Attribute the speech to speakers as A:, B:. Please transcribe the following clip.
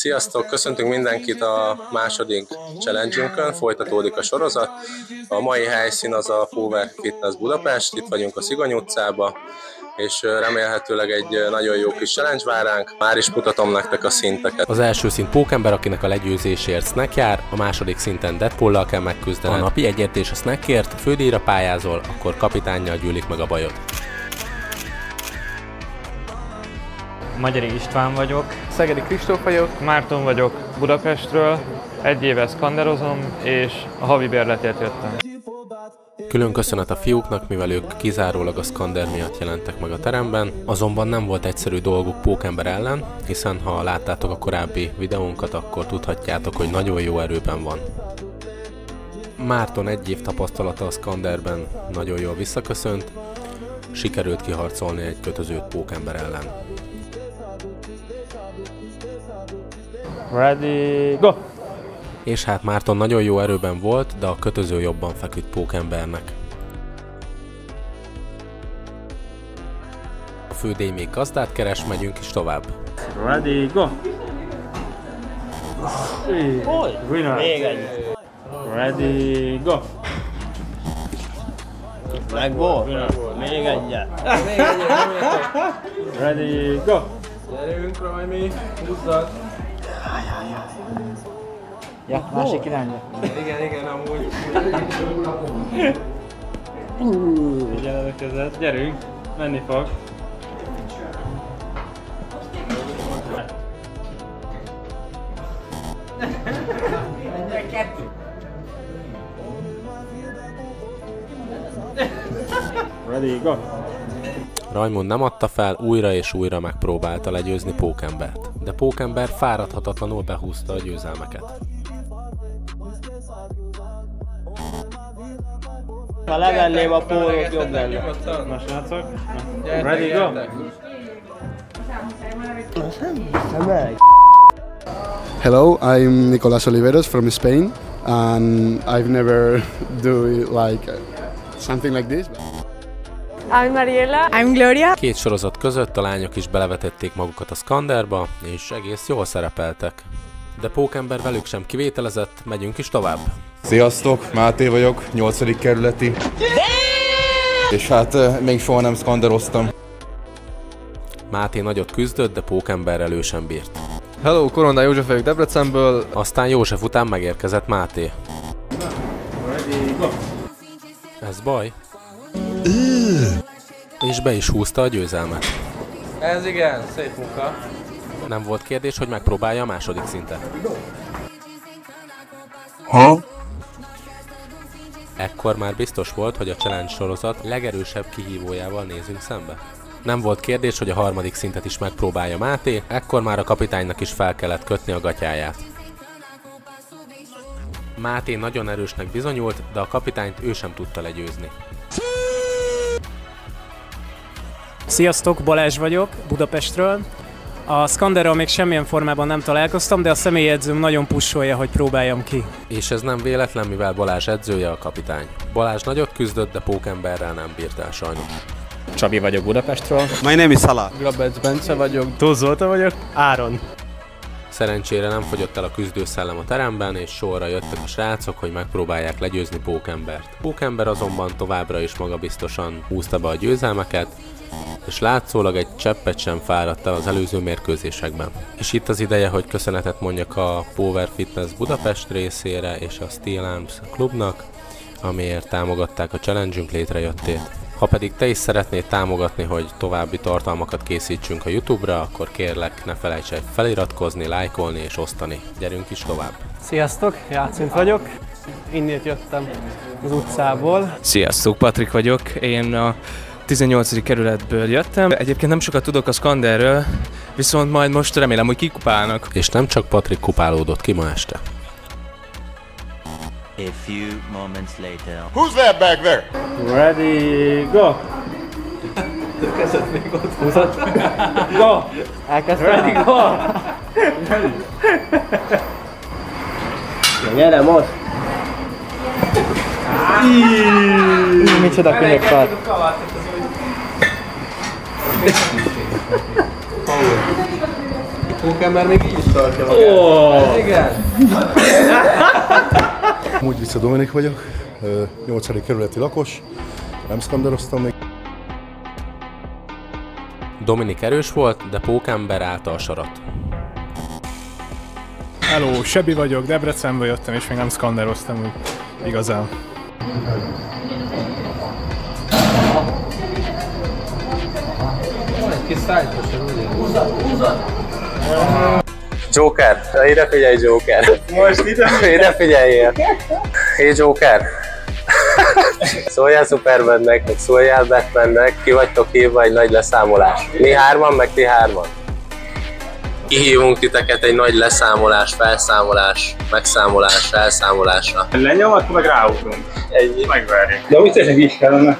A: Sziasztok! Köszöntünk mindenkit a második challenge-ünkön, folytatódik a sorozat. A mai helyszín az a Power Fitness Budapest, itt vagyunk a Szigony utcába, és remélhetőleg egy nagyon jó kis challenge vár ránk. Már is mutatom nektek a szinteket.
B: Az első szint Pókember, akinek a legyőzésért snack jár, a második szinten Deadpool-lal kell megküzdened. A napi egyért és a snackért, fődíjra pályázol, akkor kapitánnyal gyűlik meg a bajod.
C: Magyari István vagyok.
D: Szegedi Kristóf vagyok.
C: Márton vagyok Budapestről. 1 éve szkanderozom, és a havi bérletért jöttem.
B: Külön köszönet a fiúknak, mivel ők kizárólag a szkander miatt jelentek meg a teremben, azonban nem volt egyszerű dolguk Pókember ellen, hiszen ha láttátok a korábbi videónkat, akkor tudhatjátok, hogy nagyon jó erőben van. Márton 1 év tapasztalata a szkanderben nagyon jól visszaköszönt, sikerült kiharcolni egy kötözőt Pókember ellen.
C: Ready, go!
B: És hát Márton nagyon jó erőben volt, de a kötöző jobban feküdt Pókembernek. A fődíj még gazdát keres, megyünk is tovább.
C: Ready, go! Winner!
E: Még egy!
C: Ready, go!
E: Meg volt! Még egyet!
C: Ready, go!
D: Gyerünk, Rajmi, húzzad!
E: Ja, másik irányba.
D: Igen, amúgy.
C: Figyeled a kezed, gyerünk! Menni fog! Ready, go!
B: Rajmund nem adta fel, újra és újra megpróbálta legyőzni Pókembert, de Pókember fáradhatatlanul behúzta a győzelmeket.
E: Ha levenném a pólót, jobb lenne.
C: Na srácok, ready, go!
F: Hello, I'm Nicolás Oliveros from Spain, and I've never do like something like this.
G: I'm Mariela.
H: I'm Gloria.
B: 2 sorozat között a lányok is belevetették magukat a szkanderba, és egész jól szerepeltek. De Pókember velük sem kivételezett, megyünk is tovább.
I: Sziasztok, Máté vagyok, 8. kerületi. És hát még soha nem szkanderoztam.
B: Máté nagyot küzdött, de Pókemberrel ő sem bírt.
D: Hello, Koronda József vagyok Debrecenből.
B: Aztán József után megérkezett Máté. Ez baj. És be is húzta a győzelmet.
D: Ez igen, szép munka.
B: Nem volt kérdés, hogy megpróbálja a második szintet. Ekkor már biztos volt, hogy a challenge sorozat legerősebb kihívójával nézünk szembe. Nem volt kérdés, hogy a harmadik szintet is megpróbálja Máté, ekkor már a kapitánynak is fel kellett kötni a gatyáját. Máté nagyon erősnek bizonyult, de a kapitányt ő sem tudta legyőzni.
J: Sziasztok, Balázs vagyok, Budapestről. A szkanderral még semmilyen formában nem találkoztam, de a személyedzőm nagyon pusolja, hogy próbáljam ki.
B: És ez nem véletlen, mivel Balázs edzője a kapitány. Balázs nagyot küzdött, de Pókemberrel nem bírt el sajnos.
C: Csabi vagyok Budapestről.
F: My name is Salah.
D: Grabec Bence vagyok.
J: Tóth Zoltán vagyok, Áron.
B: Szerencsére nem fogyott el a küzdőszellem a teremben, és sorra jöttek a srácok, hogy megpróbálják legyőzni Pókembert. Pókember azonban továbbra is magabiztosan húzta be a győzelmeket, és látszólag egy cseppet sem fáradt el az előző mérkőzésekben. És itt az ideje, hogy köszönetet mondjak a Power Fitness Budapest részére és a Steel Arms klubnak, amiért támogatták a challenge-ünk létrejöttét. Ha pedig te is szeretnéd támogatni, hogy további tartalmakat készítsünk a YouTube-ra, akkor kérlek, ne felejts el feliratkozni, lájkolni és osztani. Gyerünk is tovább!
J: Sziasztok, Játszint vagyok. Innét jöttem az utcából.
K: Sziasztok, Patrik vagyok. Én a 18. kerületből jöttem. Egyébként nem sokat tudok a szkanderről, viszont majd most remélem, hogy kikupálnak.
B: És nem csak Patrik kupálódott ki ma este.
L: A few moments later.
I: Who's that back there?
C: Ready, go!
D: Kezdett még ott.
C: Húzod? Go!
E: Elkezdtem?
C: Ready, go!
E: Gyere most! Micsoda könyök tart!
D: Pókember még így is tartja magát. Ez igen.
H: Úgy Vice Dominik vagyok, 8. kerületi lakos, nem szkanderoztam még.
B: Dominik erős volt, de Pókember állta a sarat.
M: Hello, Sebi vagyok, Debrecenből jöttem és még nem szkanderoztam úgy igazán.
A: Joker, ide figyelj Joker.
E: Most
A: ide figyeljél. Hé Joker. Szóljál Supermannek, meg szóljál Batmannek, ki vagytok hívva egy nagy leszámolás. Mi hárman, meg ti hárman. Kihívunk titeket egy nagy leszámolás, felszámolás, megszámolás, elszámolásra.
E: Lenyom, akkor meg ráugrunk.
A: Ennyi.
E: Megverjük. De úgy tényleg így kellene.